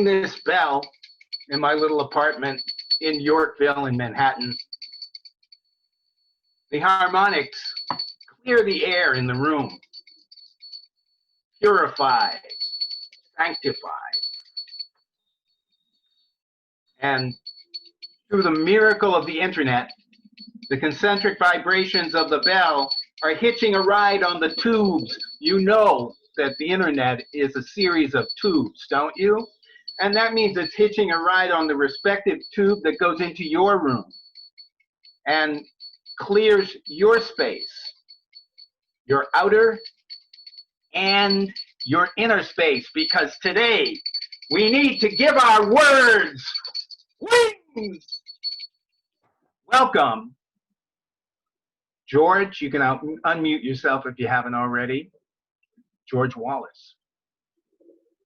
this bell in my little apartment in Yorkville in Manhattan. The harmonics clear the air in the room, purify, sanctify. And through the miracle of the internet, the concentric vibrations of the bell are hitching a ride on the tubes. You know that the internet is a series of tubes, don't you? And that means it's hitching a ride on the respective tube that goes into your room and clears your space, your outer and your inner space, because today we need to give our words wings. Welcome, George. You can unmute yourself if you haven't already. George Wallace.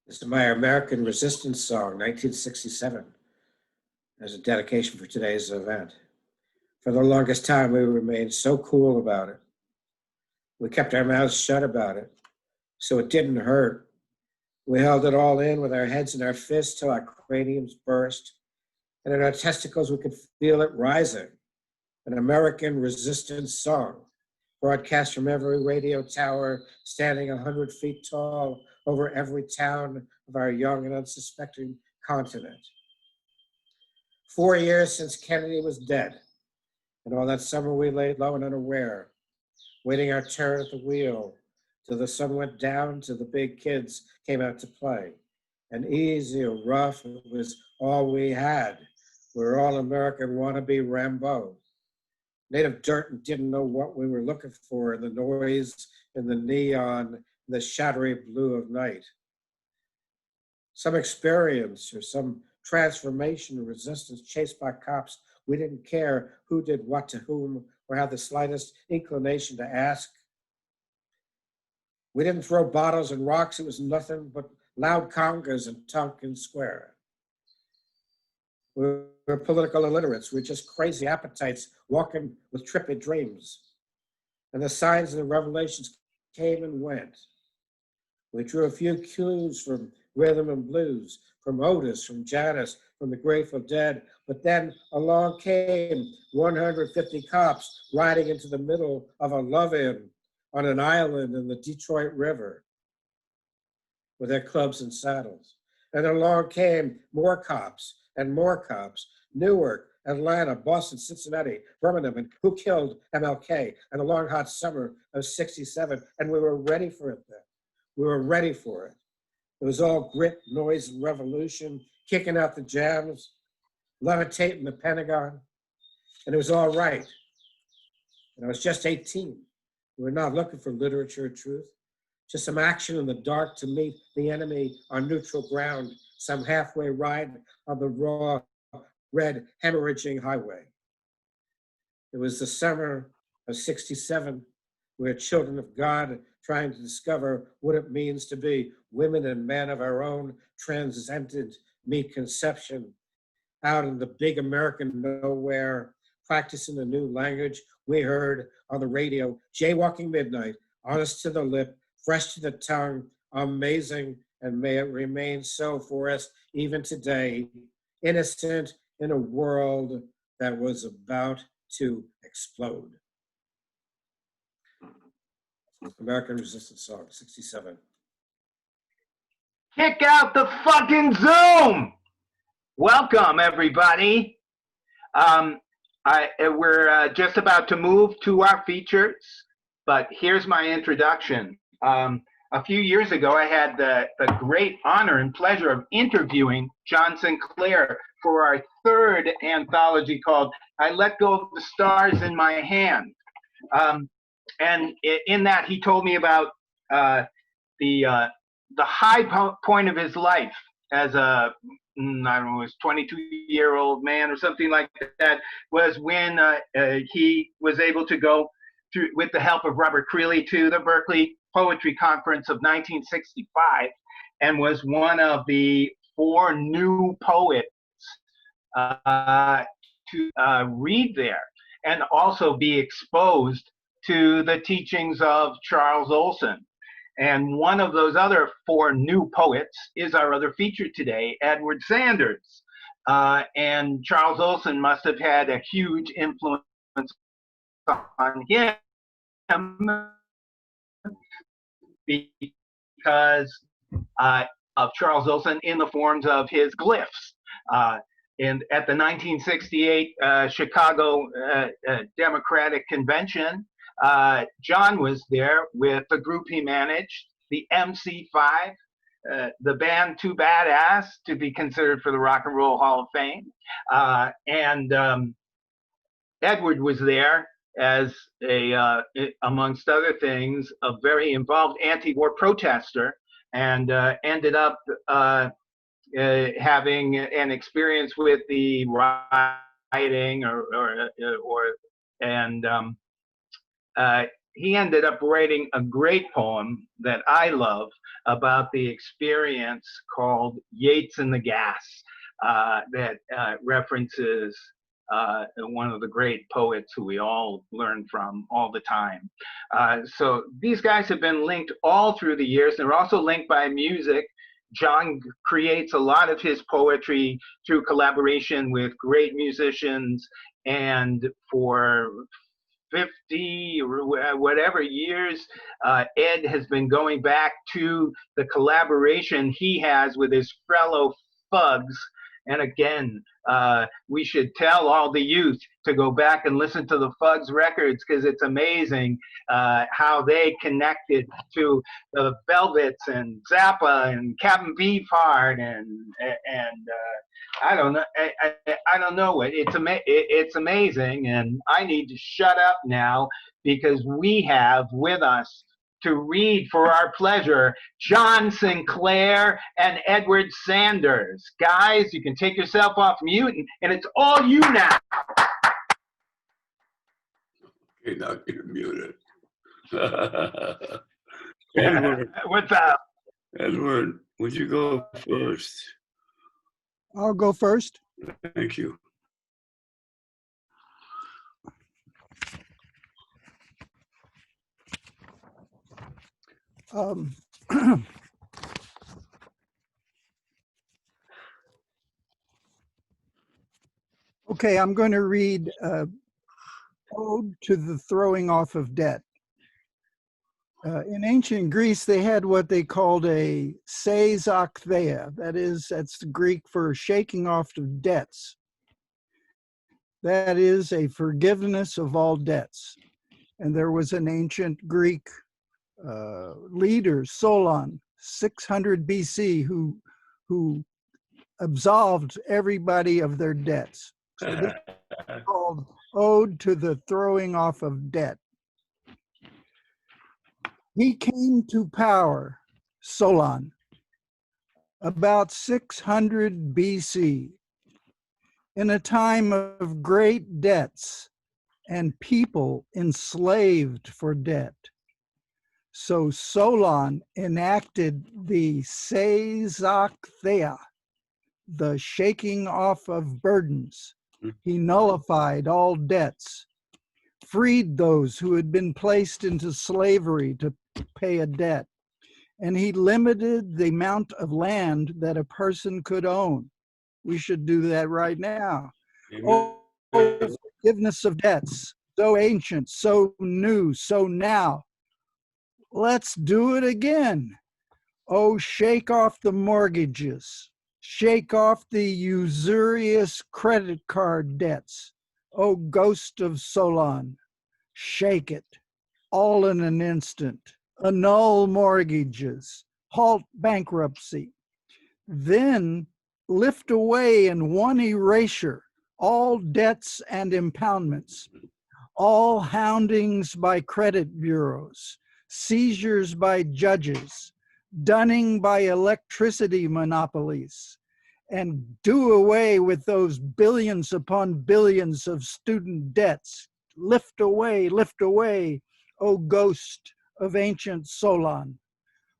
This is my American Resistance song, 1967, as a dedication for today's event. For the longest time, we remained so cool about it. We kept our mouths shut about it, so it didn't hurt. We held it all in with our heads in our fists till our craniums burst, and in our testicles we could feel it rising. An American Resistance song, broadcast from every radio tower, standing 100 feet tall over every town of our young and unsuspecting continent. 4 years since Kennedy was dead, and all that summer we laid low and unaware, waiting our turn at the wheel till the sun went down, till the big kids came out to play. And easy or rough, it was all we had. We were all American wannabe Rambo. Made of dirt and didn't know what we were looking for in the noise, in the neon, in the shadowy blue of night. Some experience or some transformation or resistance chased by cops. We didn't care who did what to whom or had the slightest inclination to ask. We didn't throw bottles and rocks. It was nothing but loud congas and Tompkins Square. We were political illiterates. We were just crazy appetites walking with trippy dreams. And the signs and the revelations came and went. We drew a few cues from rhythm and blues, from Otis, from Janis, from the Grateful Dead. But then along came 150 cops riding into the middle of a love-in on an island in the Detroit River with their clubs and saddles. And along came more cops and more cops, Newark, Atlanta, Boston, Cincinnati, Birmingham, and who killed MLK, and the long hot summer of '67, and we were ready for it then. We were ready for it. It was all grit, noise, and revolution, kicking out the jams, levitating the Pentagon, and it was all right. And I was just 18. We were not looking for literature or truth, just some action in the dark to meet the enemy on neutral ground, some halfway ride on the raw, red, hemorrhaging highway. It was the summer of '67. We were children of God trying to discover what it means to be women and men of our own transcendent meet conception out in the big American nowhere, practicing a new language we heard on the radio, jaywalking midnight, honest to the lip, fresh to the tongue, amazing, and may it remain so for us even today, innocent in a world that was about to explode. American Resistance song, '67. Kick out the fucking Zoom! Welcome, everybody. We're just about to move to our features, but here's my introduction. A few years ago, I had the great honor and pleasure of interviewing John Sinclair for our third anthology called I Let Go of the Stars in My Hand. And in that, he told me about the high point of his life as a, I don't know, was 22-year-old man or something like that, was when he was able to go through, with the help of Robert Creeley, to the Berkeley Poetry Conference of 1965, and was one of the 4 new poets to read there, and also be exposed to the teachings of Charles Olson. And one of those other four new poets is our other feature today, Edward Sanders. And Charles Olson must have had a huge influence on him because of Charles Olson in the forms of his glyphs. And at the 1968 Chicago Democratic Convention, John was there with the group he managed, the MC5, the band Too Badass to be considered for the Rock and Roll Hall of Fame. And Edward was there as amongst other things, a very involved anti-war protester, and ended up having an experience with the rioting, he ended up writing a great poem that I love about the experience called Yeats and the Gas, that references one of the great poets who we all learn from all the time. So these guys have been linked all through the years. They're also linked by music. John creates a lot of his poetry through collaboration with great musicians, and for 50 or whatever years, Ed has been going back to the collaboration he has with his fellow thugs. And again, we should tell all the youth to go back and listen to the Fugs records, because it's amazing how they connected to the Velvets and Zappa and Captain Beefheart and I don't know. I don't know it. It's amazing, and I need to shut up now because we have with us to read for our pleasure John Sinclair and Edward Sanders. Guys, you can take yourself off mute, and it's all you now. Okay, now you're muted. Edward, What's up? Edward, would you go first? I'll go first. Thank you. Okay, I'm going to read Ode to the Throwing Off of Debt. In ancient Greece, they had what they called a seisaktheia. That's the Greek for shaking off of debts. That is a forgiveness of all debts. And there was an ancient Greek leader, Solon, 600 BC, who absolved everybody of their debts. So this is called Ode to the Throwing Off of Debt. He came to power, Solon, about 600 BC, in a time of great debts and people enslaved for debt. So Solon enacted the seisaktheia, the shaking off of burdens. He nullified all debts, freed those who had been placed into slavery to pay a debt, and he limited the amount of land that a person could own. We should do that right now. Oh, forgiveness of debts, so ancient, so new, so now. Let's do it again. Oh, shake off the mortgages, shake off the usurious credit card debts. Oh, ghost of Solon, shake it, all in an instant. Annul mortgages, halt bankruptcy. Then lift away in one erasure all debts and impoundments, all houndings by credit bureaus, seizures by judges, dunning by electricity monopolies, and do away with those billions upon billions of student debts. Lift away, O ghost of ancient Solon.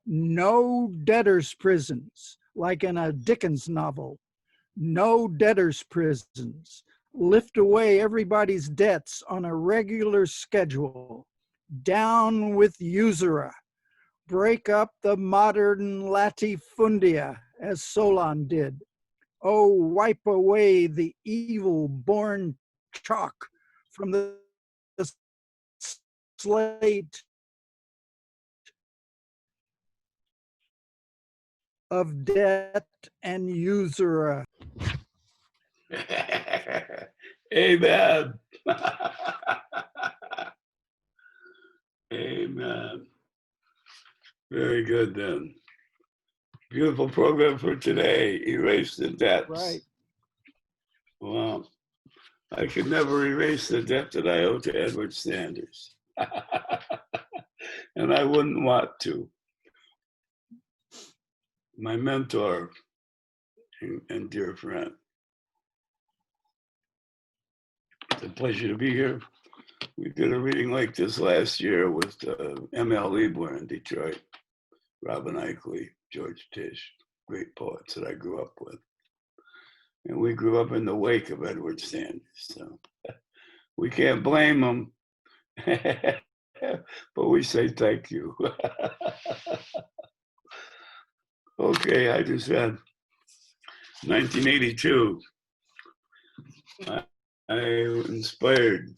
No debtors' prisons, like in a Dickens novel. No debtors' prisons. Lift away everybody's debts on a regular schedule. Down with usurer. break up the modern latifundia as Solon did. Oh, wipe away the evil-born chalk from the slate of debt and usurer. Amen. Amen. Very good then. Beautiful program for today. Erase the debts. Right. Well, I could never erase the debt that I owe to Edward Sanders. And I wouldn't want to. My mentor and dear friend. It's a pleasure to be here. We did a reading like this last year with M.L. Liebler in Detroit, Robin Ickley, George Tish, great poets that I grew up with. And we grew up in the wake of Edward Sanders, so we can't blame them, but we say thank you. Okay, I just had 1982. I was inspired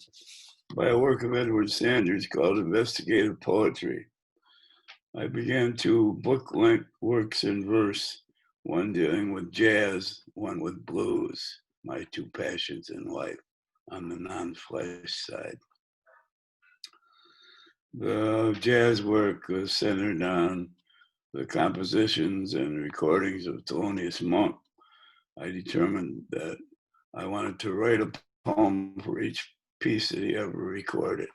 by a work of Edward Sanders called Investigative Poetry. I began two book-length works in verse, one dealing with jazz, one with blues, my two passions in life on the non-flesh side. The jazz work was centered on the compositions and recordings of Thelonious Monk. I determined that I wanted to write a poem for each piece that he ever recorded.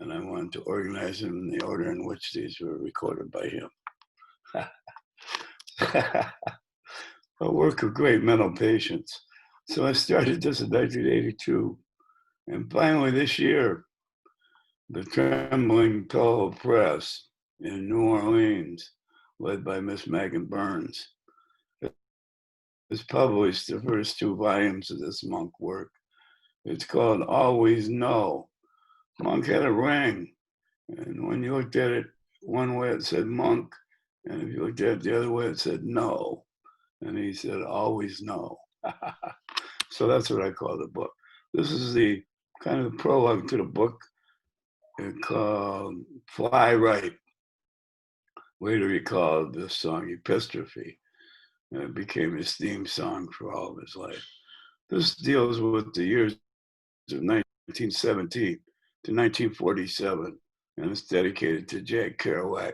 And I wanted to organize them in the order in which these were recorded by him. A work of great mental patience. So I started this in 1982. And finally this year, the Trembling Pillow Press in New Orleans, led by Miss Megan Burns, has published the first two volumes of this Monk work. It's called Always Know. Monk had a ring, and when you looked at it one way, it said Monk, and if you looked at it the other way, it said no. And he said, always know. So that's what I call the book. This is the kind of prologue to the book. It's called Fly Right. Later he called this song Epistrophe, and it became his theme song for all of his life. This deals with the years of 1917 to 1947, and it's dedicated to Jack Kerouac,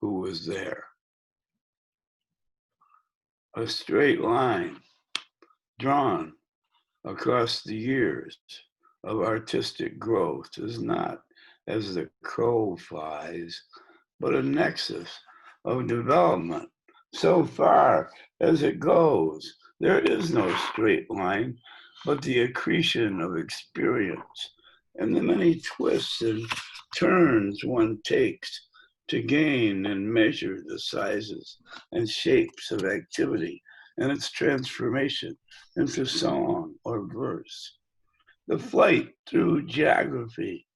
who was there. A straight line drawn across the years of artistic growth is not, as the crow flies, but a nexus of development. So far as it goes, there is no straight line, but the accretion of experience and the many twists and turns one takes to gain and measure the sizes and shapes of activity and its transformation into song or verse. The flight through geography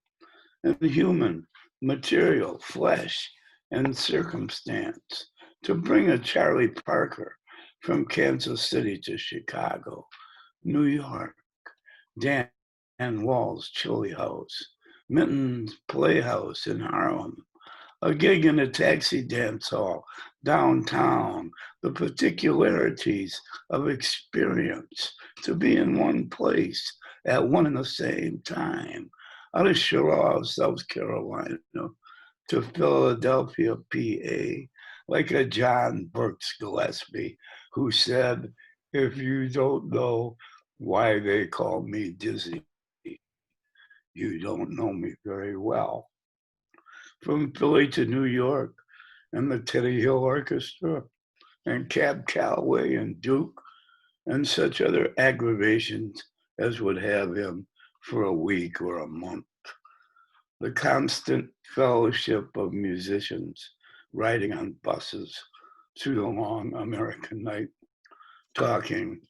and human material, flesh, and circumstance to bring a Charlie Parker from Kansas City to Chicago, New York, Dan Wall's Chili House, Minton's Playhouse in Harlem, a gig in a taxi dance hall downtown, the particularities of experience to be in one place at one and the same time, out of Charlotte, South Carolina, to Philadelphia, PA, like a John Burks Gillespie, who said, if you don't know why they call me Dizzy, you don't know me very well. From Philly to New York, and the Teddy Hill Orchestra, and Cab Calloway and Duke, and such other aggravations as would have him for a week or a month. The constant fellowship of musicians riding on buses through the long American night, talking,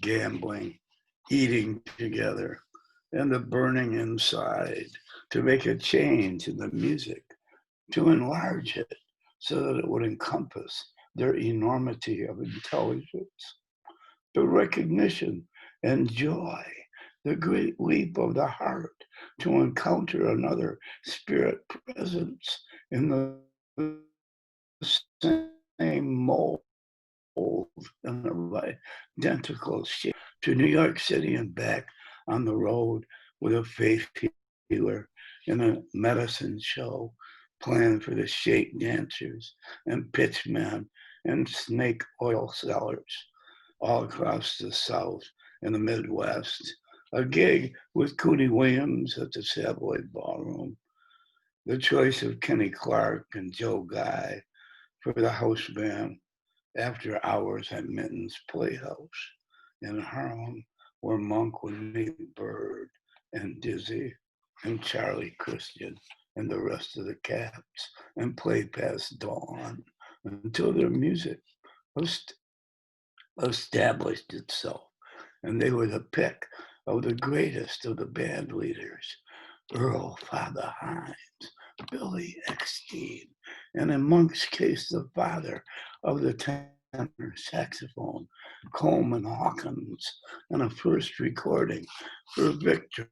gambling, eating together, and the burning inside to make a change in the music, to enlarge it so that it would encompass their enormity of intelligence. The recognition and joy, the great leap of the heart to encounter another spirit presence in the same mold in an identical shape to New York City and back on the road with a faith healer in a medicine show planned for the shake dancers and pitchmen and snake oil sellers all across the South and the Midwest. A gig with Cootie Williams at the Savoy Ballroom. The choice of Kenny Clark and Joe Guy for the house band after hours at Minton's Playhouse in Harlem, where Monk would meet Bird and Dizzy and Charlie Christian and the rest of the Cats and play past dawn until their music established itself. And they were the pick of the greatest of the band leaders, Earl Father Hines, Billy Eckstein, and in Monk's case, the father of the tenor saxophone, Coleman Hawkins, and a first recording for Victor,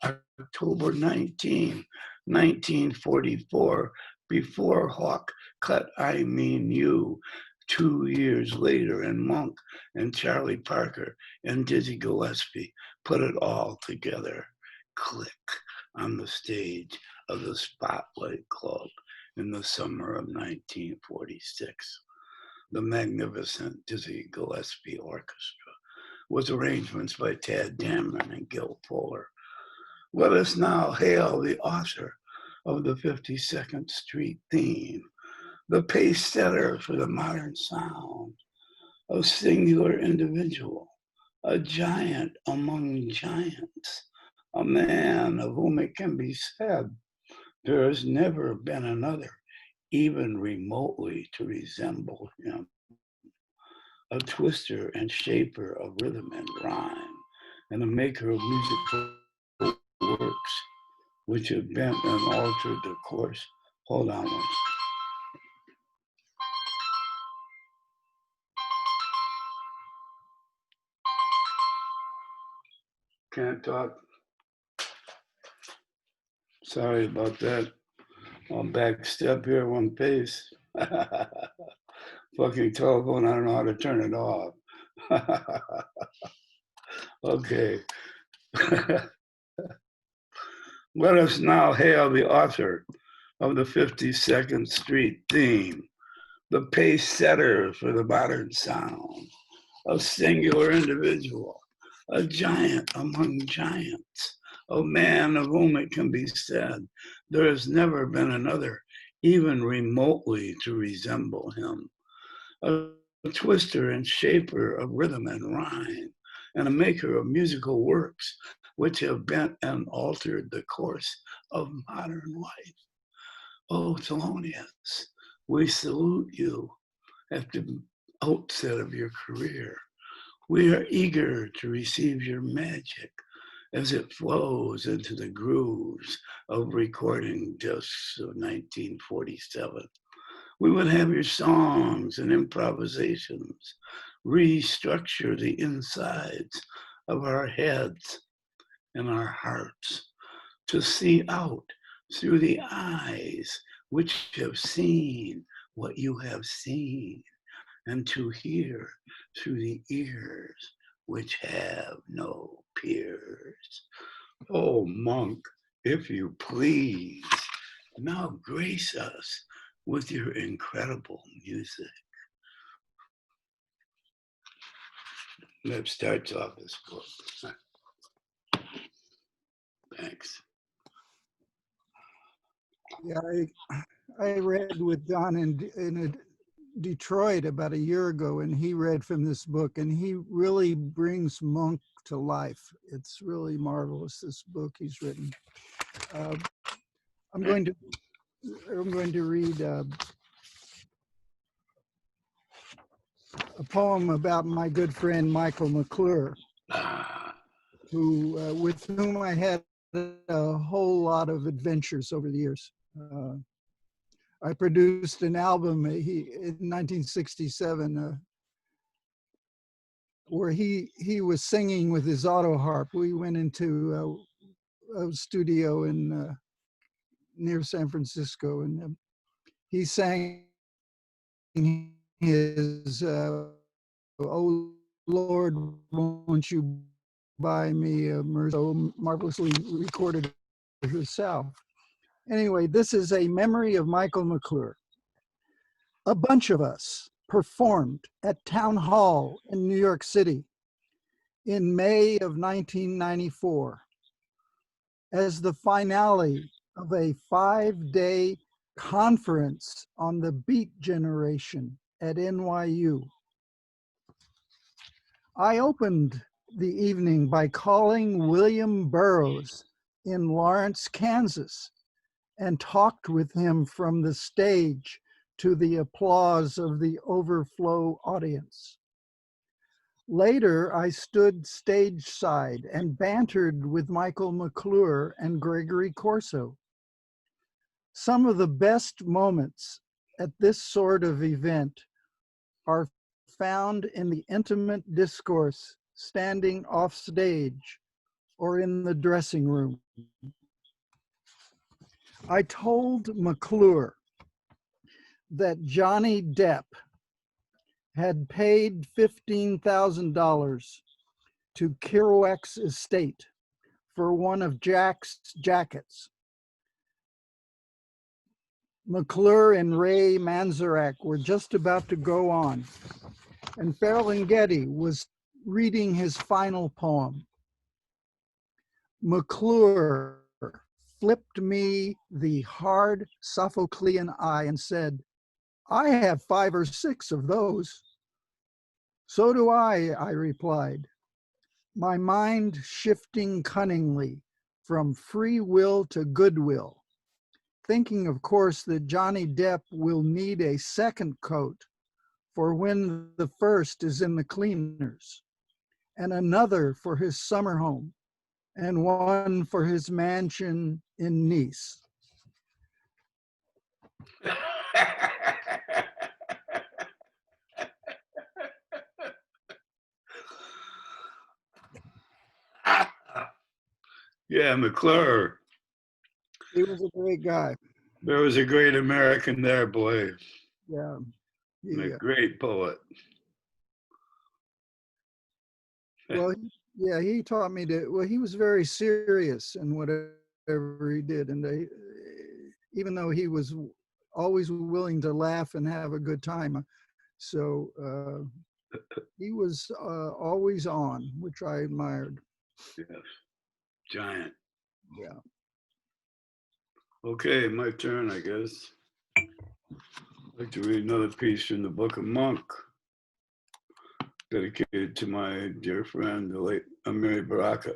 October 19, 1944, before Hawk cut I Mean You 2 years later, and Monk and Charlie Parker and Dizzy Gillespie put it all together. Click on the stage of the Spotlight Club in the summer of 1946. The magnificent Dizzy Gillespie Orchestra was arrangements by Tad Dameron and Gil Fuller. Let us now hail the author of the 52nd Street theme, the pace setter for the modern sound, a singular individual, a giant among giants, a man of whom it can be said, there has never been another, even remotely to resemble him. A twister and shaper of rhythm and rhyme, and a maker of musical works, which have bent and altered the course. Hold on one second. Can't talk. Sorry about that. I'll back step here one pace. Fucking telephone, I don't know how to turn it off. Okay. Let us now hail the author of the 52nd Street theme, the pace setter for the modern sound, a singular individual, a giant among giants, a man of whom it can be said, there has never been another, even remotely to resemble him. A twister and shaper of rhythm and rhyme, and a maker of musical works which have bent and altered the course of modern life. Oh, Thelonious, we salute you at the outset of your career. We are eager to receive your magic as it flows into the grooves of recording discs of 1947. We would have your songs and improvisations restructure the insides of our heads and our hearts to see out through the eyes which have seen what you have seen, and to hear through the ears which have no peers. Oh, Monk, if you please, now grace us with your incredible music. That starts off this book. Thanks. Yeah, I read with Don in Detroit about a year ago, and he read from this book, and he really brings Monk to life. It's really marvelous, this book he's written. I'm going to read a poem about my good friend Michael McClure, who with whom I had a whole lot of adventures over the years. I produced an album in 1967 where he was singing with his auto harp. We went into a studio in near San Francisco, and he sang his "Oh Lord, won't you buy me a Mercedes?" So marvelously recorded herself. Anyway, this is a memory of Michael McClure. A bunch of us performed at Town Hall in New York City in May of 1994 as the finale of a 5-day conference on the Beat Generation at NYU. I opened the evening by calling William Burroughs in Lawrence, Kansas, and talked with him from the stage to the applause of the overflow audience. Later, I stood stage side and bantered with Michael McClure and Gregory Corso. Some of the best moments at this sort of event are found in the intimate discourse standing off stage or in the dressing room. I told McClure that Johnny Depp had paid $15,000 to Kerouac's estate for one of Jack's jackets. McClure and Ray Manzarek were just about to go on, and Ferlinghetti was reading his final poem. McClure flipped me the hard Sophoclean eye and said, "I have 5 or 6 of those." "So do I replied, my mind shifting cunningly from free will to goodwill, thinking, of course, that Johnny Depp will need a second coat for when the first is in the cleaners, and another for his summer home, and one for his mansion in Nice. Yeah, McClure. He was a great guy. There was a great American there, boy. Yeah. And a great poet. Well, yeah, he taught me to, well, he was very serious in whatever he did. And even though he was always willing to laugh and have a good time, so he was always on, which I admired. Yes, giant. Yeah. Okay, my turn, I guess. I'd like to read another piece from the Book of Monk, dedicated to my dear friend, the late Amiri Baraka.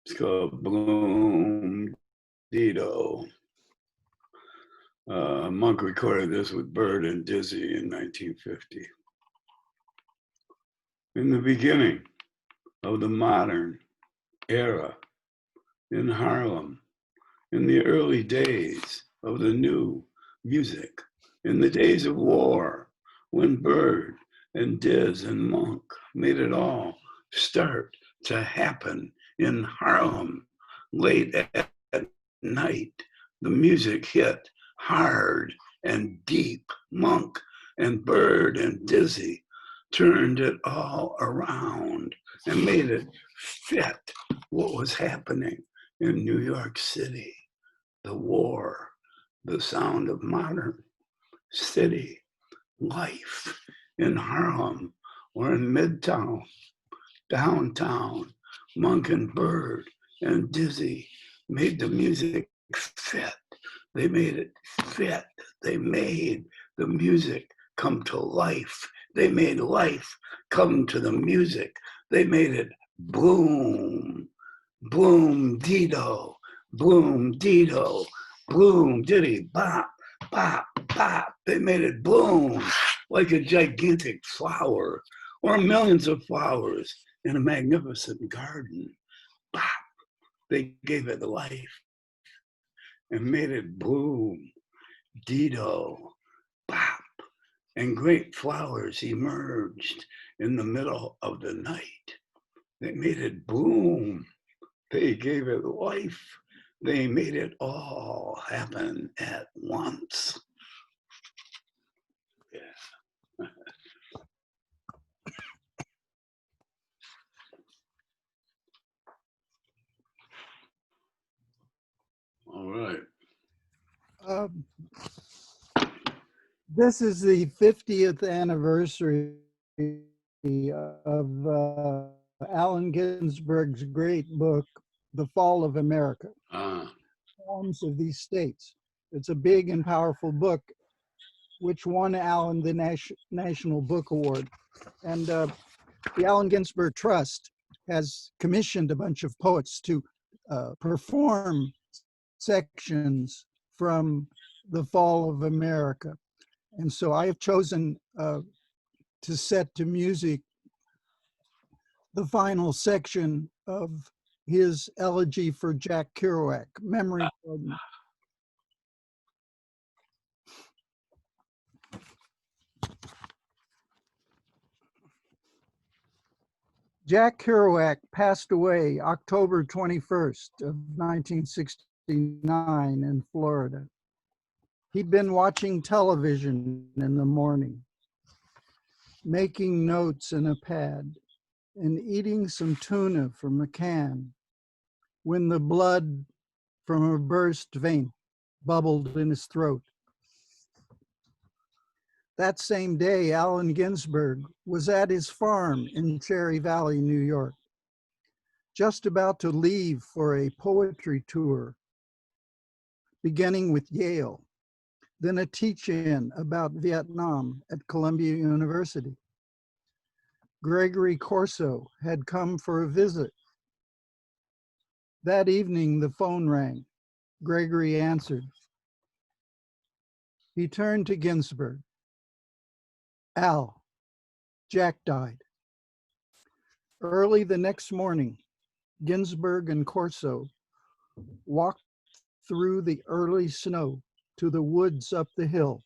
It's called Bloom Dido. Monk recorded this with Bird and Dizzy in 1950. In the beginning of the modern era in Harlem, in the early days of the new music, in the days of war, when Bird and Diz and Monk made it all start to happen in Harlem. Late at night, the music hit hard and deep. Monk and Bird and Dizzy turned it all around and made it fit what was happening in New York City. The war, the sound of modern city life in Harlem or in Midtown, downtown. Monk and Bird and Dizzy made the music fit. They made it fit. They made the music come to life. They made life come to the music. They made it bloom, bloom Dido, bloom Dido, bloom diddy, bop, bop, bop. They made it bloom like a gigantic flower or millions of flowers in a magnificent garden. Bop. They gave it life and made it bloom. Dido, bop, and great flowers emerged in the middle of the night. They made it bloom. They gave it life. They made it all happen at once. Yeah. All right. This is the 50th anniversary of Allen Ginsberg's great book, The Fall of America, Poems of These States. It's a big and powerful book, which won Allen the National Book Award. And the Allen Ginsberg Trust has commissioned a bunch of poets to perform sections from The Fall of America. And so I have chosen to set to music the final section of his elegy for Jack Kerouac, Memory Garden. Jack Kerouac passed away October 21st of 1969 in Florida. He'd been watching television in the morning, making notes in a pad, and eating some tuna from a can when the blood from a burst vein bubbled in his throat. That same day, Allen Ginsberg was at his farm in Cherry Valley, New York, just about to leave for a poetry tour, beginning with Yale, then a teach-in about Vietnam at Columbia University. Gregory Corso had come for a visit. That evening, the phone rang. Gregory answered. He turned to Ginsberg. Al, Jack died. Early the next morning, Ginsberg and Corso walked through the early snow to the woods up the hill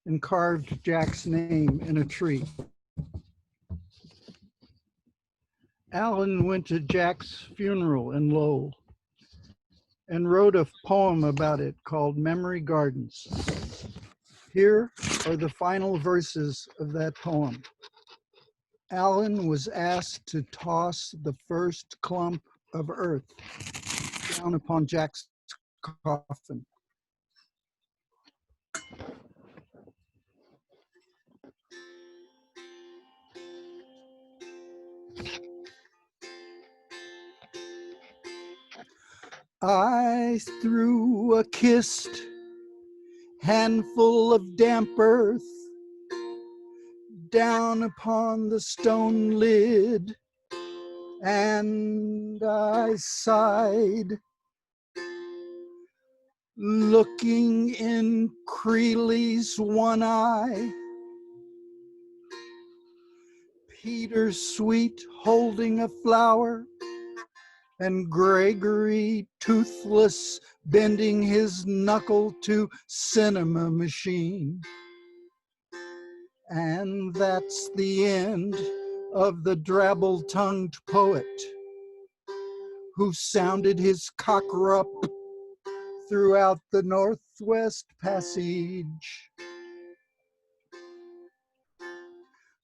and carved Jack's name in a tree. Allen went to Jack's funeral in Lowell and wrote a poem about it called Memory Gardens. Here are the final verses of that poem. Allen was asked to toss the first clump of earth down upon Jack's coffin. I threw a kissed handful of damp earth down upon the stone lid, and I sighed, looking in Creeley's one eye, Peter Sweet holding a flower, and Gregory toothless bending his knuckle to cinema machine. And that's the end of the drabble-tongued poet who sounded his cockrup throughout the Northwest Passage.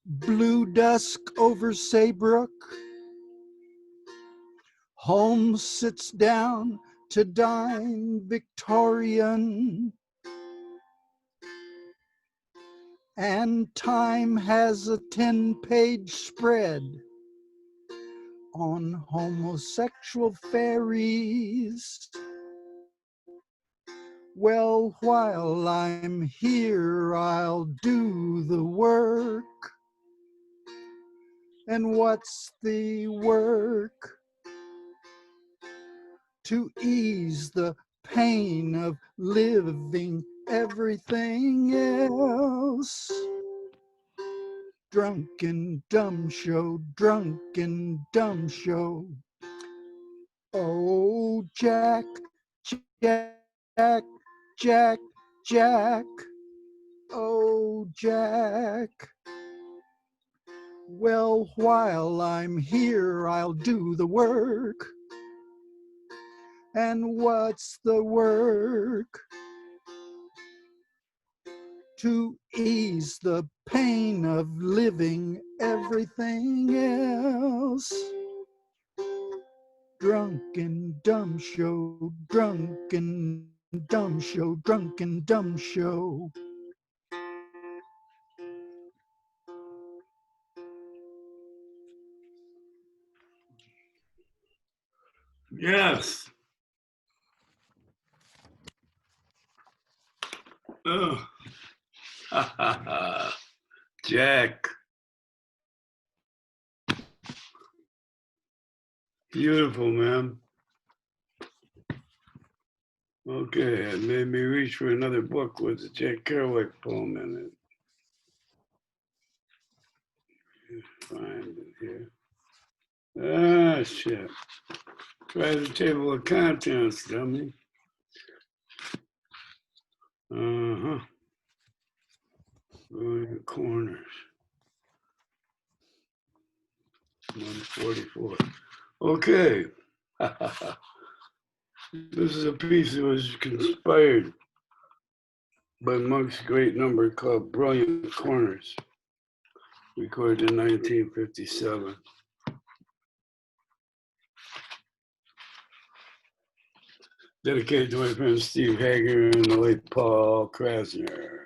Blue dusk over Saybrook, Holmes sits down to dine Victorian, and Time has a 10-page spread on homosexual fairies. Well, while I'm here, I'll do the work. And what's the work? To ease the pain of living everything else. Drunken dumb show, drunken dumb show. Oh, Jack, Jack, Jack, Jack, oh Jack. Well, while I'm here, I'll do the work. And what's the work? To ease the pain of living everything else. Drunken dumb show, drunken dumb show, drunken dumb show. Yes. Oh. Jack. Beautiful, man. Okay, it made me reach for another book with a Jack Kerouac poem in it. Find it here. Ah, shit. Try the table of contents, dummy. Uh-huh. Going to corners. 144. Okay. This is a piece that was inspired by Monk's great number called Brilliant Corners, recorded in 1957. Dedicated to my friend Steve Hager and the late Paul Krasner.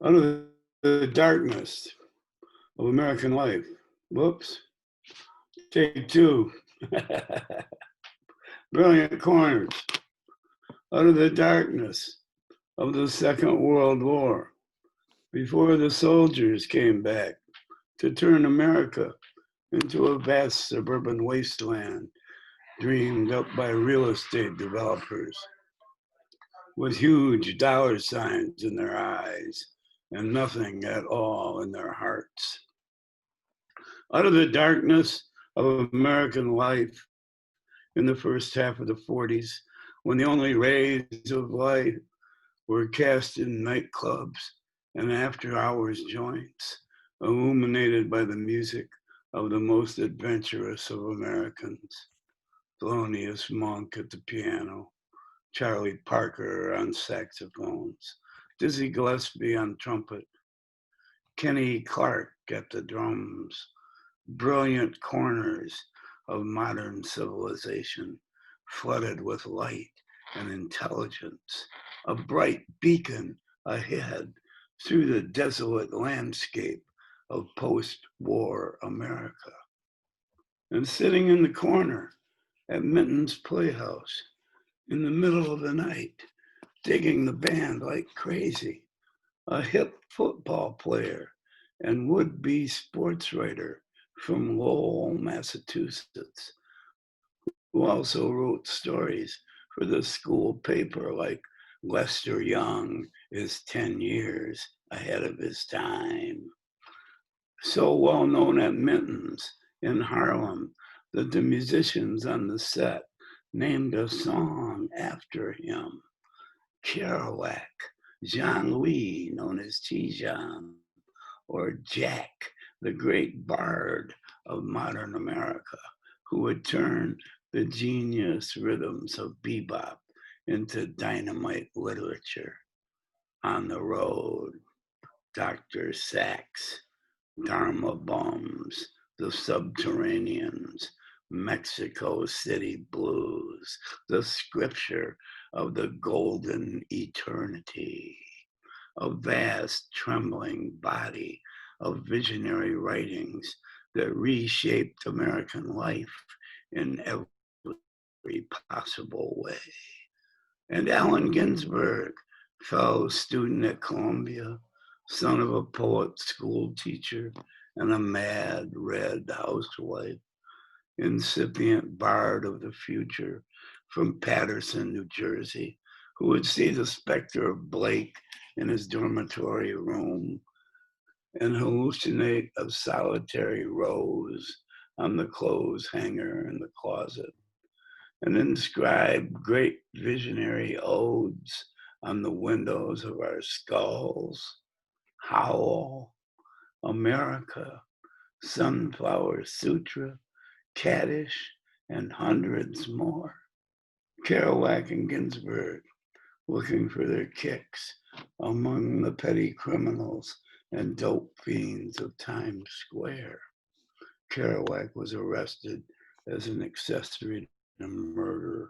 Out of the darkness of American life. Whoops. Take two. Brilliant corners. Out of the darkness of the Second World War, before the soldiers came back to turn America into a vast suburban wasteland dreamed up by real estate developers with huge dollar signs in their eyes and nothing at all in their hearts. Out of the darkness of American life in the first half of the 40s, when the only rays of light were cast in nightclubs and after-hours joints, illuminated by the music of the most adventurous of Americans. Thelonious Monk at the piano, Charlie Parker on saxophones, Dizzy Gillespie on trumpet, Kenny Clark at the drums, brilliant corners of modern civilization, flooded with light and intelligence, a bright beacon ahead through the desolate landscape of post-war America. And sitting in the corner at Minton's Playhouse in the middle of the night, digging the band like crazy, a hip football player and would-be sports writer from Lowell, Massachusetts, who also wrote stories for the school paper like Lester Young is 10 years ahead of his time. So well known at Minton's in Harlem that the musicians on the set named a song after him. Kerouac, Jean-Louis, known as T-Jean, or Jack, the great bard of modern America, who would turn the genius rhythms of bebop into dynamite literature. On the Road, Dr. Sax, Dharma Bums, The Subterraneans, Mexico City Blues, The Scripture of the Golden Eternity, a vast trembling body of visionary writings that reshaped American life in every possible way. And Allen Ginsberg, fellow student at Columbia, son of a poet school teacher and a mad red housewife, incipient bard of the future from Paterson, New Jersey, who would see the specter of Blake in his dormitory room and hallucinate of solitary Rose on the clothes hanger in the closet. and inscribed great visionary odes on the windows of our skulls. Howl, America, Sunflower Sutra, Kaddish, and hundreds more. Kerouac and Ginsberg looking for their kicks among the petty criminals and dope fiends of Times Square. Kerouac was arrested as an accessory to murder.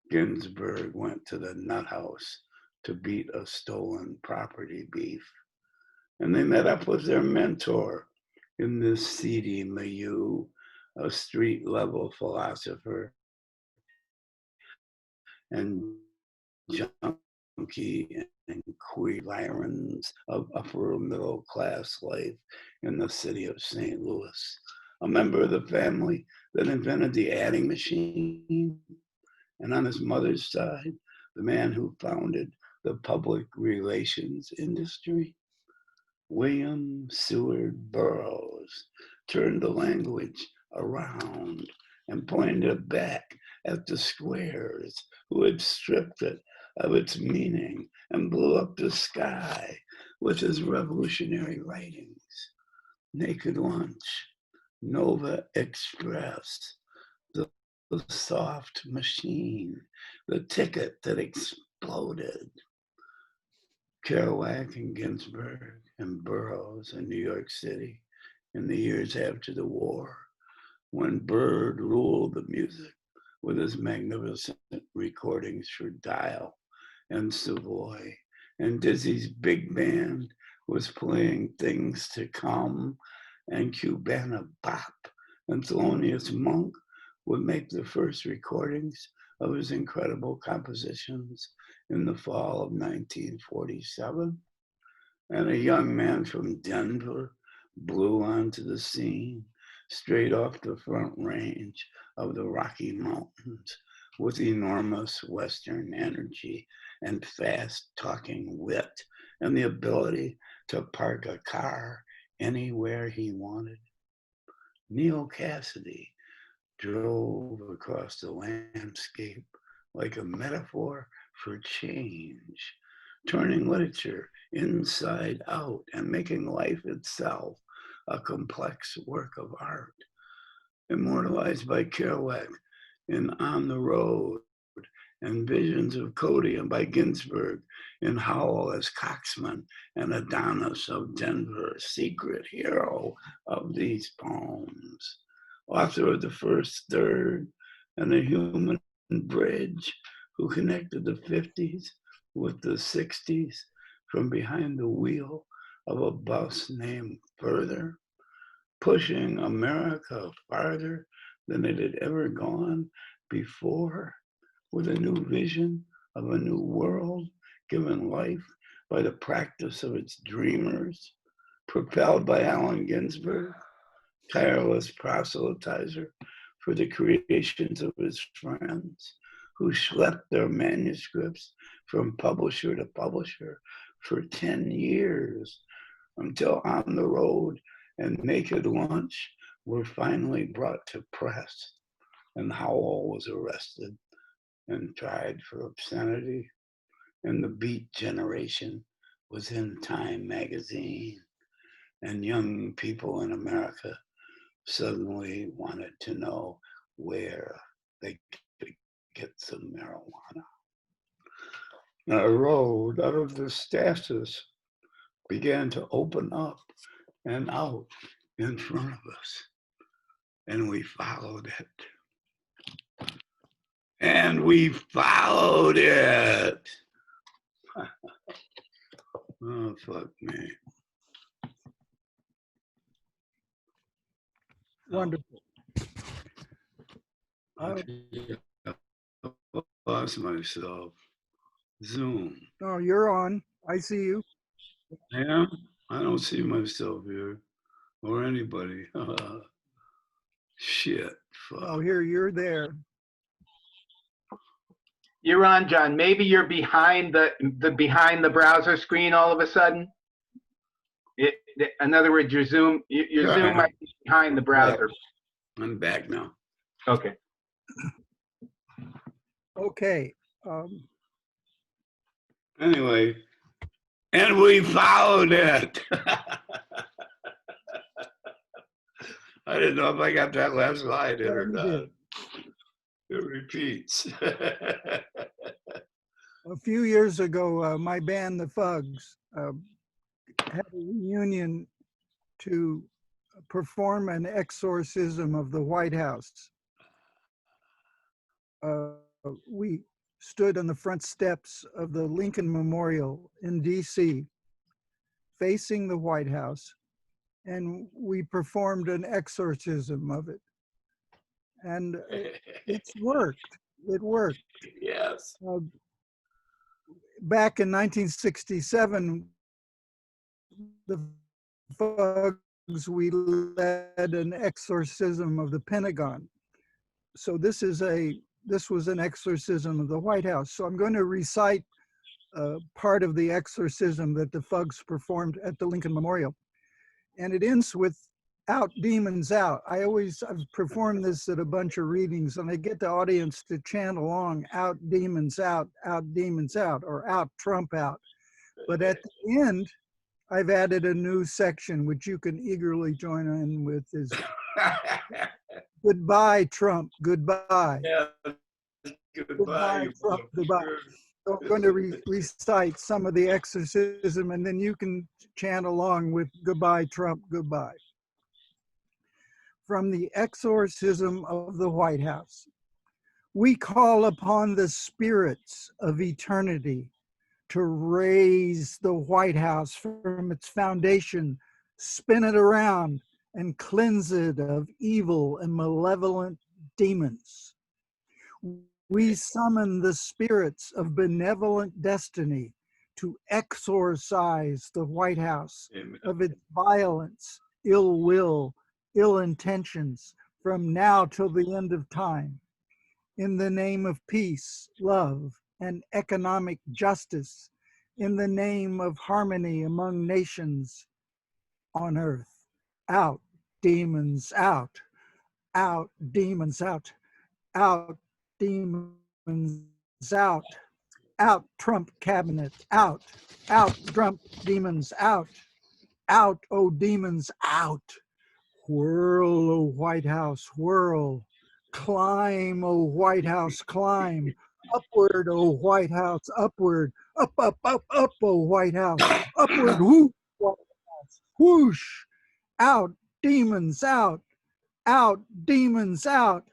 Ginsberg went to the nut house to beat a stolen property beef. And they met up with their mentor in this seedy milieu, a street-level philosopher and junkie and queer environs of upper middle class life in the city of St. Louis. A member of the family that invented the adding machine. And on his mother's side, the man who founded the public relations industry. William Seward Burroughs turned the language around and pointed back at the squares who had stripped it of its meaning and blew up the sky with his revolutionary writings. Naked Lunch, Nova Express, the soft machine, the ticket that exploded. Kerouac and Ginsberg and Burroughs in New York City in the years after the war, when Bird ruled the music with his magnificent recordings for Dial and Savoy, and Dizzy's big band was playing Things to Come and Cubana Bop, and Thelonious Monk would make the first recordings of his incredible compositions in the fall of 1947. And a young man from Denver blew onto the scene straight off the front range of the Rocky Mountains with enormous Western energy and fast talking wit and the ability to park a car anywhere he wanted. Neil Cassidy drove across the landscape like a metaphor for change, turning literature inside out and making life itself a complex work of art. Immortalized by Kerouac in On the Road and Visions of Cody, and by Ginsberg in Howl as Coxman and Adonis of Denver, secret hero of these poems. Author of the first third and the human bridge, who connected the 50s with the 60s from behind the wheel of a bus named Further, pushing America farther than it had ever gone before, with a new vision of a new world given life by the practice of its dreamers, propelled by Allen Ginsberg, tireless proselytizer for the creations of his friends, who schlepped their manuscripts from publisher to publisher for 10 years until On the Road and Naked Lunch were finally brought to press, and Howell was arrested and tried for obscenity, and the Beat Generation was in Time magazine, and young people in America suddenly wanted to know where they could get some marijuana. Now, a road out of the stasis began to open up and out in front of us, and we followed it. And we followed it. Oh, fuck me. Wonderful. I lost myself. Zoom. Oh, you're on. I see you. I am? I don't see myself here or anybody. Shit. Fuck. Oh, here, you're there. You're on, John. Maybe you're behind the browser screen all of a sudden. In other words, your Zoom Zoom might be behind the browser. I'm back now. Okay. Okay. Anyway, and we followed it. I didn't know if I got that last line in Yeah, or you not. did. It repeats. A few years ago, my band, the Fugs, had a reunion to perform an exorcism of the White House. We stood on the front steps of the Lincoln Memorial in DC, facing the White House, and we performed an exorcism of it. And it's worked. It worked. Yes. Back in 1967, the Fugs, we led an exorcism of the Pentagon. So this was an exorcism of the White House. So I'm going to recite part of the exorcism that the Fugs performed at the Lincoln Memorial. And it ends with "Out, demons, out." I've performed this at a bunch of readings, and I get the audience to chant along, "Out, demons, out, or "Out, Trump, out." But at the end, I've added a new section, which you can eagerly join in with, is "Goodbye, Trump, goodbye." Yeah. Goodbye, Trump, goodbye. So I'm going to recite some of the exorcism, and then you can chant along with "Goodbye, Trump, goodbye." From the exorcism of the White House. We call upon the spirits of eternity to raise the White House from its foundation, spin it around, and cleanse it of evil and malevolent demons. We summon the spirits of benevolent destiny to exorcise the White House of its violence, ill will, ill intentions from now till the end of time. In the name of peace, love, and economic justice, in the name of harmony among nations on earth. Out, demons, out. Out, demons, out. Out, demons, out. Out, Trump cabinet, out. Out, Trump demons, out. Out, oh demons, out. Whirl, oh White House, whirl. Climb, oh White House, climb. Upward, oh White House, upward. Up, up, up, up, oh White House. Upward, whoosh, White House, whoosh. Out, demons, out. Out, demons, out.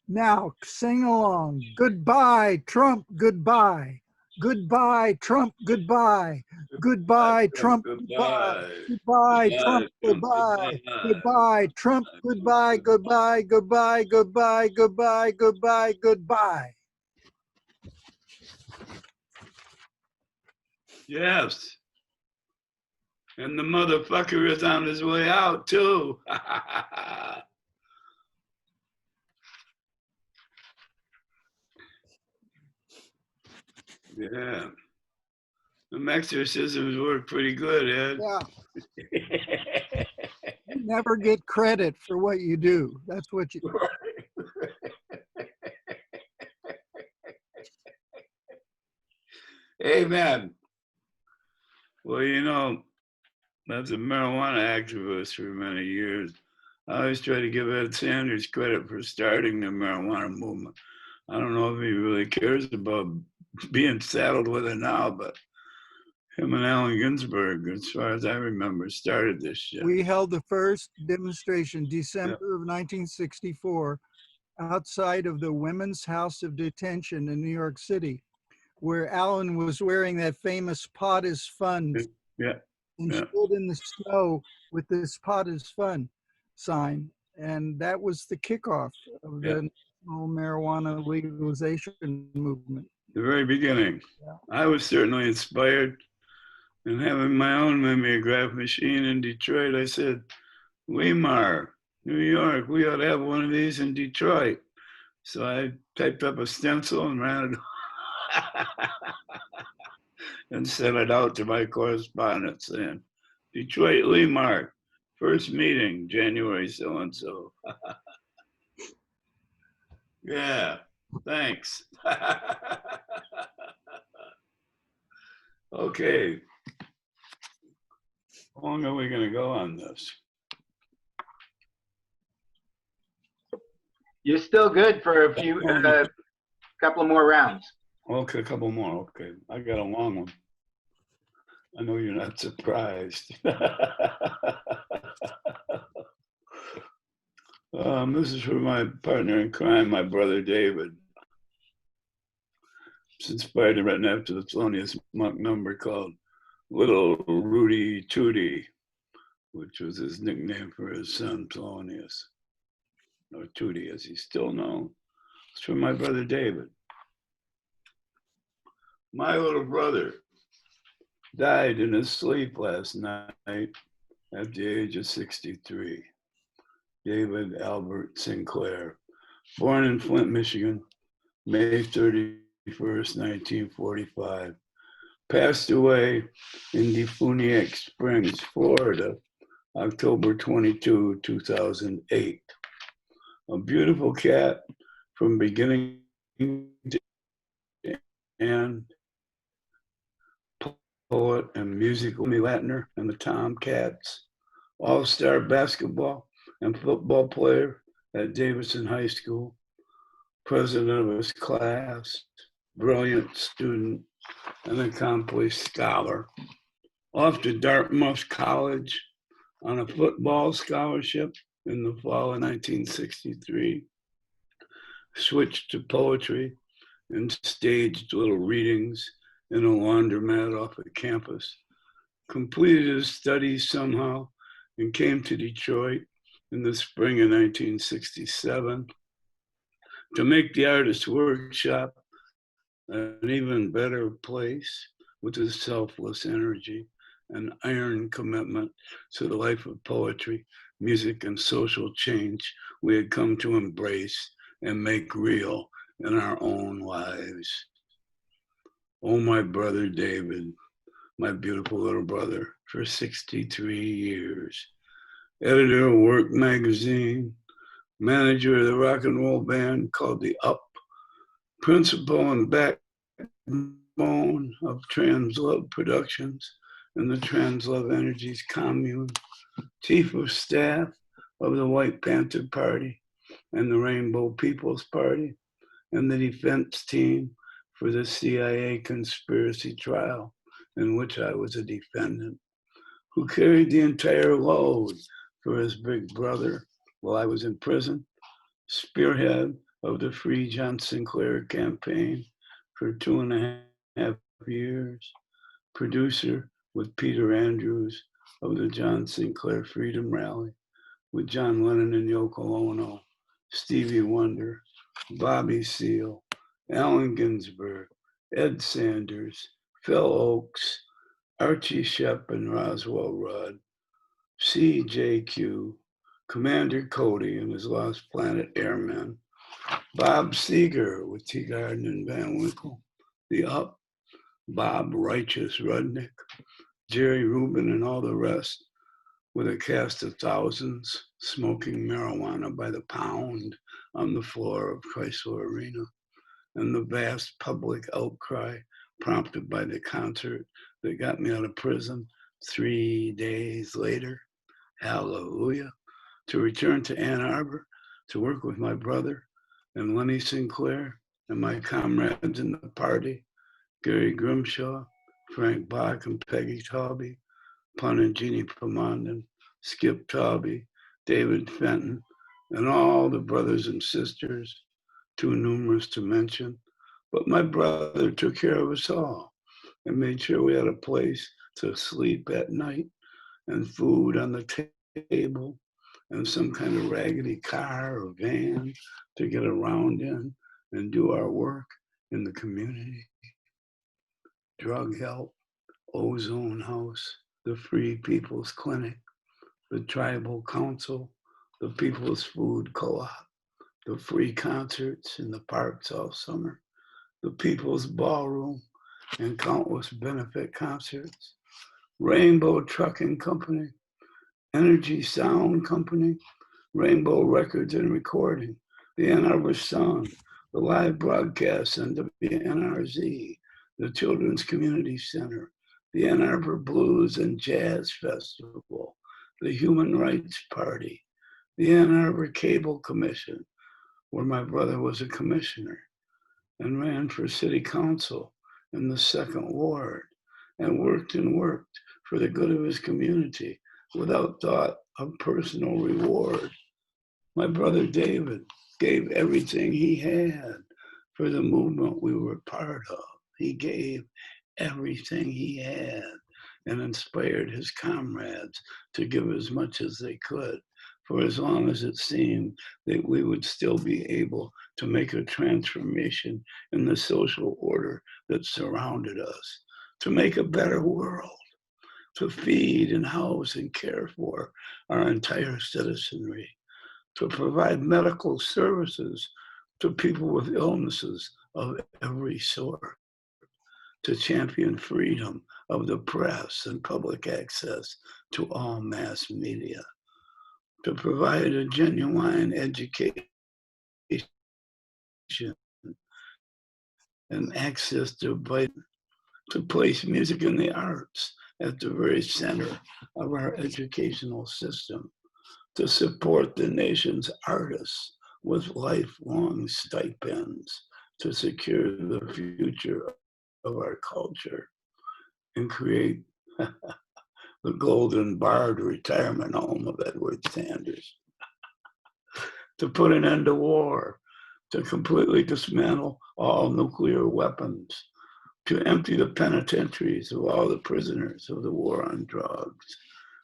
Now sing along. Goodbye, Trump, goodbye. Goodbye, Trump, goodbye. Goodbye, Trump, goodbye. Goodbye, Trump, goodbye. Goodbye, Trump, goodbye, goodbye, goodbye, goodbye, goodbye, goodbye, goodbye. Yes. And the motherfucker is on his way out too. Yeah. The exorcisms work pretty good, Ed. Yeah. You never get credit for what you do. That's what you. Amen. Well, you know, as a marijuana activist for many years, I always try to give Ed Sanders credit for starting the marijuana movement. I don't know if he really cares about being saddled with it now, but him and Allen Ginsberg, as far as I remember, started this shit. We held the first demonstration December of 1964 outside of the Women's House of Detention in New York City, where Allen was wearing that famous "Pot is Fun" and stood in the snow with this "Pot is Fun" sign. And that was the kickoff of the national marijuana legalization movement. The very beginning. Yeah. I was certainly inspired. And having my own mimeograph machine in Detroit, I said, Weimar, New York, we ought to have one of these in Detroit. So I typed up a stencil and ran it and sent it out to my correspondents saying, Detroit Weimar, first meeting, January so-and-so. Yeah. Thanks. Okay. How long are we going to go on this? You're still good for a few, couple of more rounds. Okay, a couple more. Okay. I got a long one. I know you're not surprised. This is for my partner in crime, my brother David. It's inspired and written after the Thelonious Monk number called Little Rudy Tooty, which was his nickname for his son Thelonious, or Tooty as he's still known. It's for my brother David. My little brother died in his sleep last night at the age of 63. David Albert Sinclair, born in Flint, Michigan, May 31st, 1945. Passed away in Defuniak Springs, Florida, October 22, 2008. A beautiful cat from beginning to end. Poet and musical Latner and the Tomcats. All-star basketball and football player at Davidson High School. President of his class. Brilliant student and accomplished scholar. Off to Dartmouth College on a football scholarship in the fall of 1963. Switched to poetry and staged little readings in a laundromat off the campus. Completed his studies somehow and came to Detroit in the spring of 1967 to make the artist's workshop an even better place with his selfless energy and iron commitment to the life of poetry, music, and social change we had come to embrace and make real in our own lives. Oh, my brother David, my beautiful little brother, for 63 years. Editor of Work magazine, manager of the rock and roll band called The Up, principal and backbone of Translove Productions and the Translove Energies Commune, chief of staff of the White Panther Party and the Rainbow People's Party, and the defense team for the CIA conspiracy trial in which I was a defendant, who carried the entire load for his big brother while I was in prison, spearhead of the Free John Sinclair campaign for 2.5 years, producer with Peter Andrews of the John Sinclair Freedom Rally, with John Lennon and Yoko Ono, Stevie Wonder, Bobby Seale, Allen Ginsberg, Ed Sanders, Phil Oakes, Archie Shepp and Roswell Rudd, CJQ, Commander Cody and his Lost Planet Airmen, Bob Seger with Teagarden and Van Winkle, The Up, Bob Righteous Rudnick, Jerry Rubin and all the rest, with a cast of thousands smoking marijuana by the pound on the floor of Chrysler Arena, and the vast public outcry prompted by the concert that got me out of prison 3 days later, hallelujah, to return to Ann Arbor to work with my brother and Lenny Sinclair and my comrades in the party, Gary Grimshaw, Frank Bach and Peggy Taube, Pun and Jeannie Pomondan, Skip Taube, David Fenton, and all the brothers and sisters, too numerous to mention. But my brother took care of us all and made sure we had a place to sleep at night and food on the table and some kind of raggedy car or van to get around in and do our work in the community. Drug help, Ozone House, the Free People's Clinic, the Tribal Council, the People's Food Co-op, the free concerts in the parks all summer, the People's Ballroom, and countless benefit concerts, Rainbow Trucking Company, Energy Sound Company, Rainbow Records and Recording, the Ann Arbor Sun, the live broadcasts on WNRZ, the Children's Community Center, the Ann Arbor Blues and Jazz Festival, the Human Rights Party, the Ann Arbor Cable Commission, where my brother was a commissioner, and ran for city council in the 2nd Ward, and worked for the good of his community without thought of personal reward. My brother David gave everything he had for the movement we were part of. He gave everything he had and inspired his comrades to give as much as they could, for as long as it seemed that we would still be able to make a transformation in the social order that surrounded us, to make a better world, to feed and house and care for our entire citizenry, to provide medical services to people with illnesses of every sort, to champion freedom of the press and public access to all mass media, to provide a genuine education and access to place music and the arts at the very center of our educational system, to support the nation's artists with lifelong stipends, to secure the future of our culture and create the golden barred retirement home of Edward Sanders, to put an end to war, to completely dismantle all nuclear weapons, to empty the penitentiaries of all the prisoners of the war on drugs,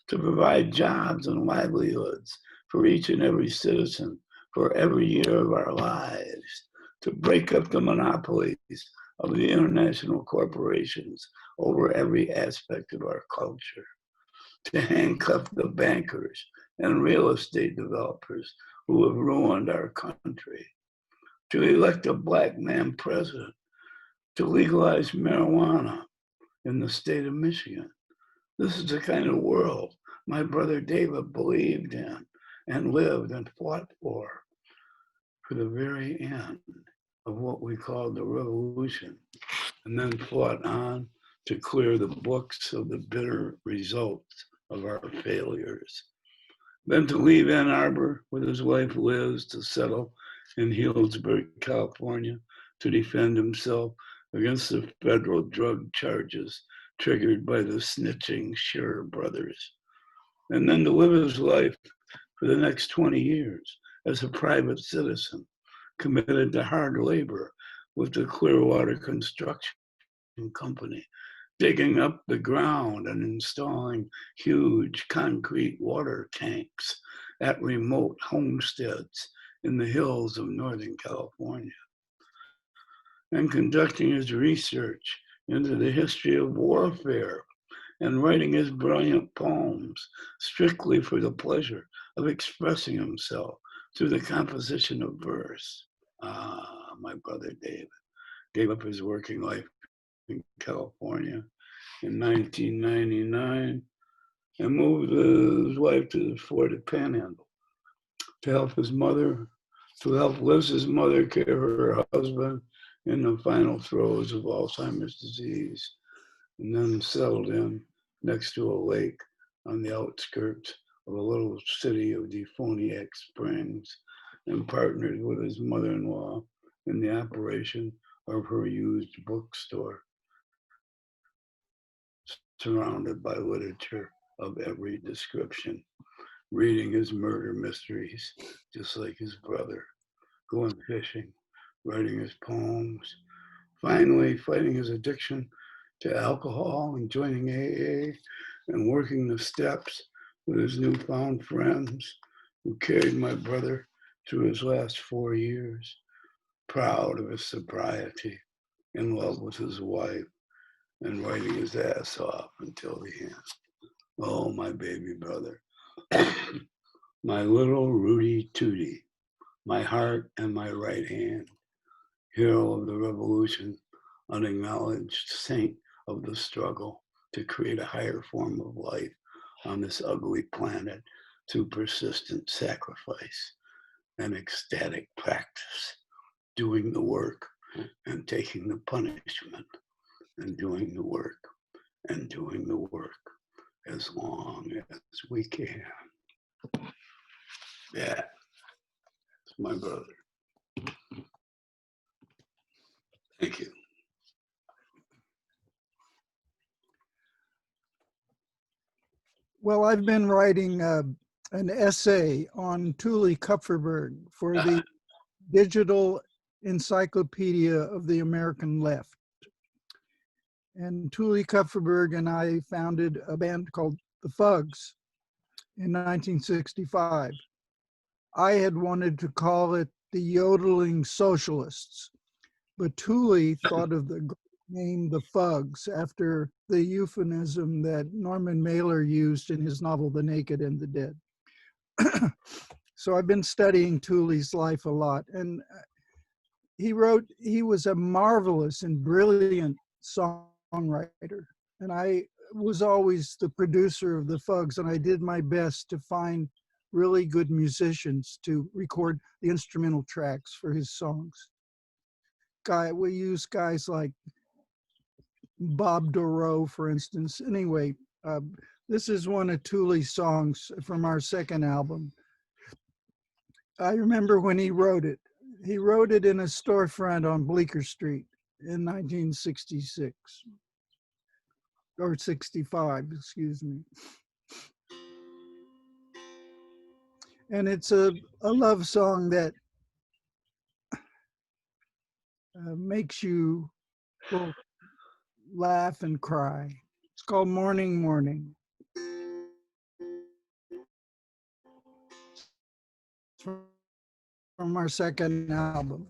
to provide jobs and livelihoods for each and every citizen for every year of our lives, to break up the monopolies of the international corporations over every aspect of our culture, to handcuff the bankers and real estate developers who have ruined our country, to elect a Black man president, to legalize marijuana in the state of Michigan. This is the kind of world my brother David believed in and lived and fought for the very end of what we called the revolution, and then fought on to clear the books of the bitter results of our failures. Then to leave Ann Arbor with his wife Liz to settle in Healdsburg, California, to defend himself against the federal drug charges triggered by the snitching Scherer brothers. And then to live his life for the next 20 years as a private citizen, committed to hard labor with the Clearwater Construction Company, digging up the ground and installing huge concrete water tanks at remote homesteads in the hills of Northern California, and conducting his research into the history of warfare and writing his brilliant poems strictly for the pleasure of expressing himself through the composition of verse. My brother David gave up his working life in California in 1999 and moved his wife to the Florida Panhandle to help Liz's mother care for her husband in the final throes of Alzheimer's disease, and then settled in next to a lake on the outskirts of a little city of Defoniac Springs, and partnered with his mother-in-law in the operation of her used bookstore, surrounded by literature of every description, reading his murder mysteries, just like his brother, going fishing, writing his poems, finally fighting his addiction to alcohol and joining AA and working the steps with his newfound friends who carried my brother through his last 4 years, proud of his sobriety, in love with his wife, and writing his ass off until the end. Oh, my baby brother, my little Rudy Tootie, my heart and my right hand, hero of the revolution, unacknowledged saint of the struggle to create a higher form of life on this ugly planet through persistent sacrifice and ecstatic practice. doing the work and taking the punishment and doing the work and doing the work as long as we can. Yeah, it's my brother. Thank you. Well, I've been writing an essay on Thule Kupferberg for the Digital Encyclopedia of the American Left. And Thule Kupferberg and I founded a band called the Fugs in 1965. I had wanted to call it the Yodeling Socialists, but Thule thought of the name the Fugs after the euphemism that Norman Mailer used in his novel The Naked and the Dead. So I've been studying Thule's life a lot, and he was a marvelous and brilliant songwriter, and I was always the producer of the Fugs, and I did my best to find really good musicians to record the instrumental tracks for his songs. We use guys like Bob Dorough, for instance. Anyway, this is one of Thule's songs from our second album. I remember when he wrote it. He wrote it in a storefront on Bleecker Street in 1966, or 65, excuse me. And it's a love song that makes you both laugh and cry. It's called Morning, Morning. It's from our second album.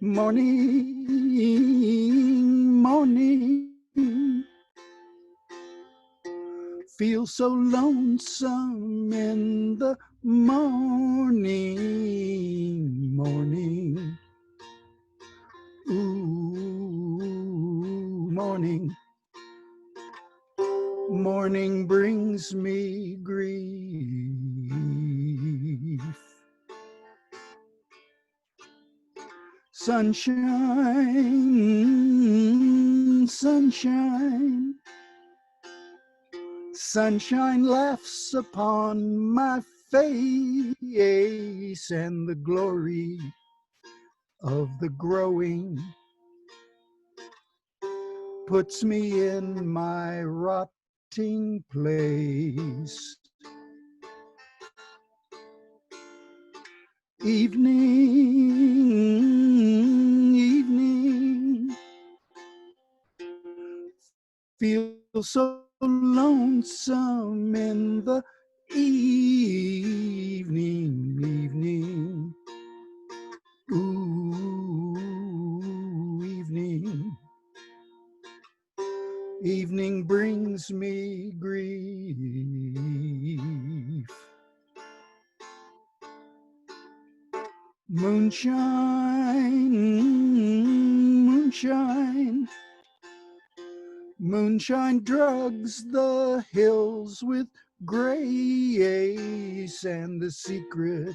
Morning, morning, feel so lonesome in the morning, morning. Ooh, morning. Morning brings me grief. Sunshine, sunshine, sunshine laughs upon my face, and the glory of the growing puts me in my rotting place. Evening, evening, feel so lonesome in the evening, evening. Ooh, evening. Evening brings me grief. Moonshine, moonshine, moonshine drugs the hills with grace, and the secret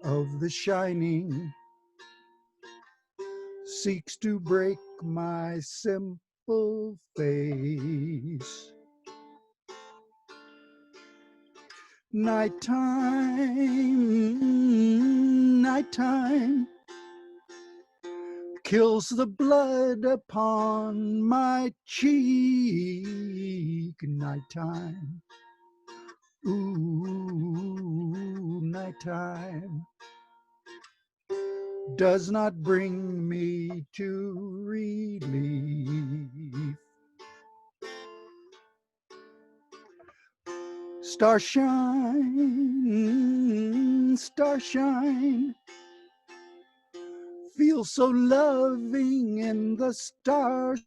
of the shining seeks to break my simple face. Nighttime, nighttime kills the blood upon my cheek. Nighttime, ooh, nighttime does not bring me to relief. Starshine, starshine, feel so loving in the starshine.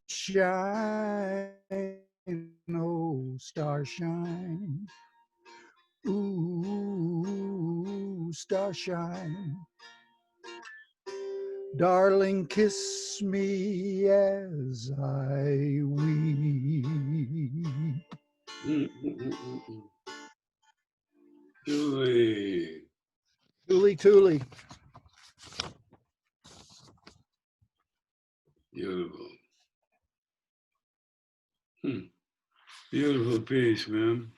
Oh, starshine, ooh, starshine. Darling, kiss me as I weep. Thule. Thule, Thule. Beautiful piece, man.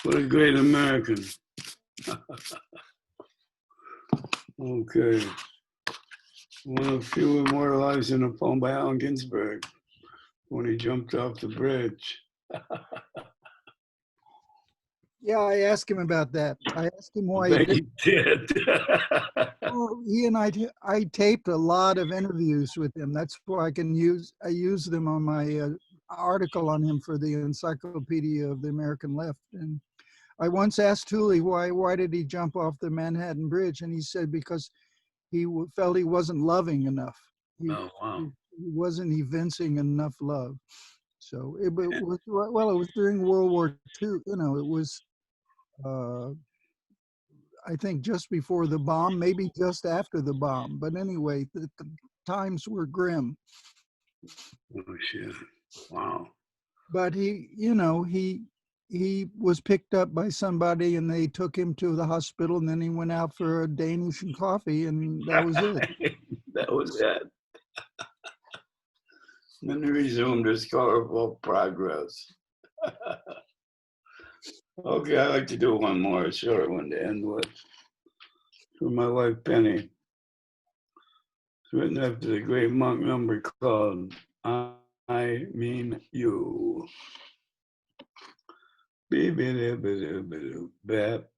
What a great American. Okay. One of the few immortalized in a poem by Allen Ginsberg when he jumped off the bridge. Yeah, I asked him about that. I asked him why I he bet you did. Well, he and I taped a lot of interviews with him. That's why I use them on my article on him for the Encyclopedia of the American Left. And I once asked Thule why did he jump off the Manhattan Bridge, and he said because he felt he wasn't loving enough. Oh, wow. He wasn't evincing enough love. So it was, well, it was during World War II. You know, it was. I think just before the bomb, maybe just after the bomb. But anyway, the times were grim. Oh, shit. Wow. But he was picked up by somebody and they took him to the hospital, and then he went out for a Danish and coffee, and that was it. That was it. Then he resumed his colorful progress. Okay, I'd like to do one more, a short one to end with. For my wife, Penny. It's written after the great monk number called I Mean You. Beep-a-dip-a-dip-a-doop-bap,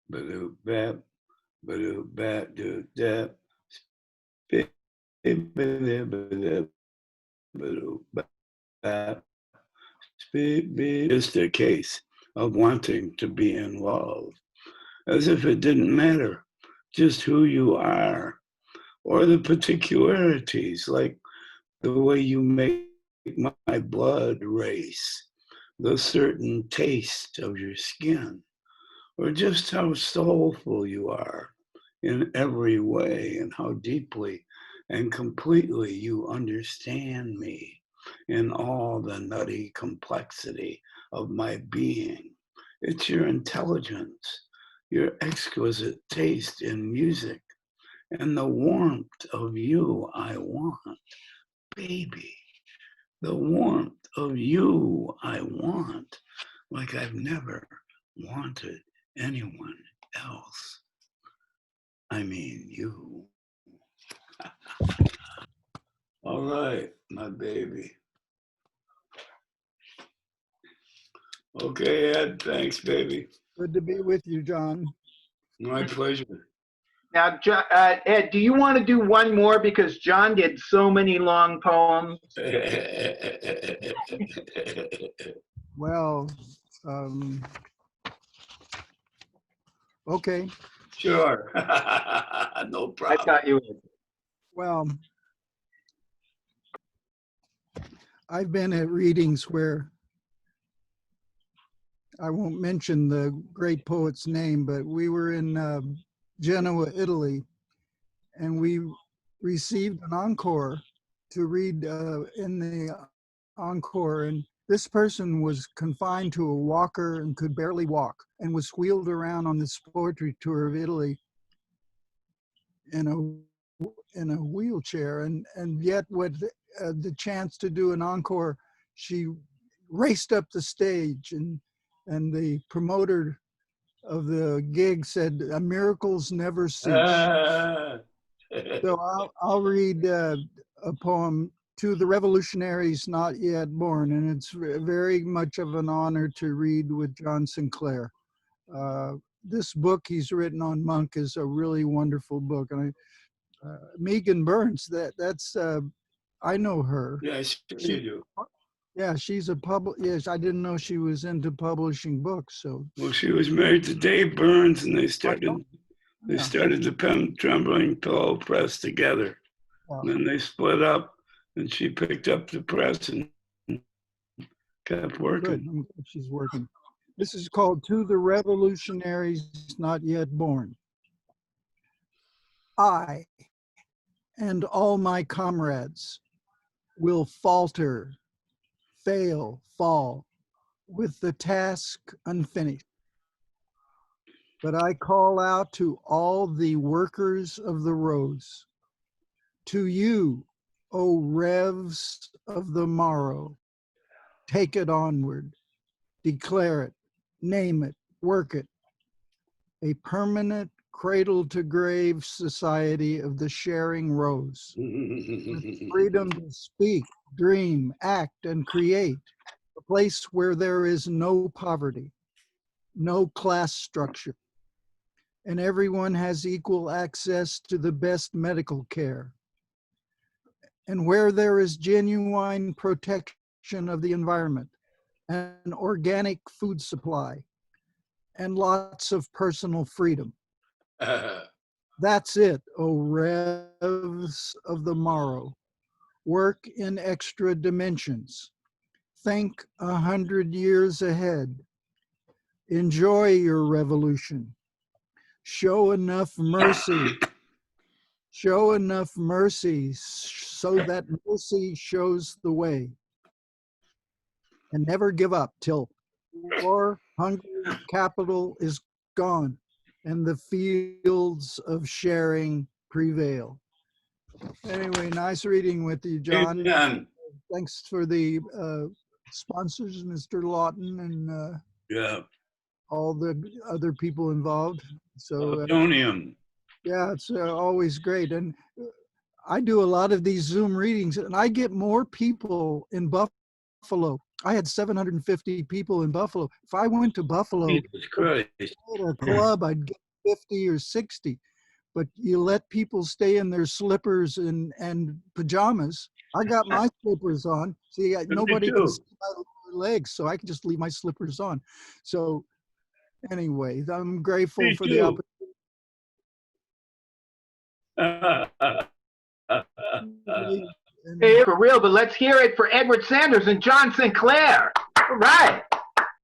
ba-doop-bap, ba-doop-bap, doop-dap. Beep-a-dip-a-dip-a-doop-bap. Beep-beep. Just a case of wanting to be in love, as if it didn't matter just who you are or the particularities, like the way you make my blood race, the certain taste of your skin, or just how soulful you are in every way and how deeply and completely you understand me in all the nutty complexity of my being. It's your intelligence, your exquisite taste in music, and the warmth of you I want, baby. The warmth of you I want, like I've never wanted anyone else. I mean, you. All right, my baby. Okay, Ed, thanks, baby. Good to be with you, John. My pleasure. Now, Ed, do you want to do one more? Because John did so many long poems. Well, okay. Sure. No I problem. thought you would. Well, I've been at readings where I won't mention the great poet's name, but we were in Genoa, Italy, and we received an encore to read in the encore. And this person was confined to a walker and could barely walk and was wheeled around on this poetry tour of Italy in a wheelchair. And yet with the chance to do an encore, she raced up the stage, and the promoter of the gig said, miracles never cease. So I'll read a poem, To the Revolutionaries Not Yet Born, and it's very much of an honor to read with John Sinclair. This book he's written on Monk is a really wonderful book. And Megan Burns, that's I know her. Yes, you do. Yeah, she's yes, I didn't know she was into publishing books. So Well, she was married to Dave Burns, and they started yeah. the Trembling Pillow Press together. Wow. And then they split up, and she picked up the press and kept Good. working. I'm glad she's working. This is called To the Revolutionaries Not Yet Born. I and all my comrades will falter, fail, fall, with the task unfinished. But I call out to all the workers of the roads, to you, O revs of the morrow, take it onward, declare it, name it, work it. A permanent cradle to grave society of the sharing rose, with freedom to speak, dream, act, and create, a place where there is no poverty, no class structure, and everyone has equal access to the best medical care, and where there is genuine protection of the environment, and organic food supply, and lots of personal freedom. That's it, O revs of the morrow. Work in extra dimensions. Think 100 years ahead. Enjoy your revolution. Show enough mercy. Show enough mercy so that mercy shows the way. And never give up till war, hunger, capital is gone and the fields of sharing prevail. Anyway, nice reading with you, John. Amen. Thanks for the sponsors, Mr. Lawton, and Yeah. all the other people involved. So Plutonium. yeah, it's always great. And I do a lot of these Zoom readings, and I get more people in Buffalo. I had 750 people in Buffalo. If I went to Buffalo Jesus Christ. at a club, I'd get 50 or 60. But you let people stay in their slippers and pajamas. I got my slippers on. See, nobody can too. see my lower legs, so I can just leave my slippers on. So anyway, I'm grateful Me for too. the opportunity. Hey, for real, but let's hear it for Edward Sanders and John Sinclair. All right.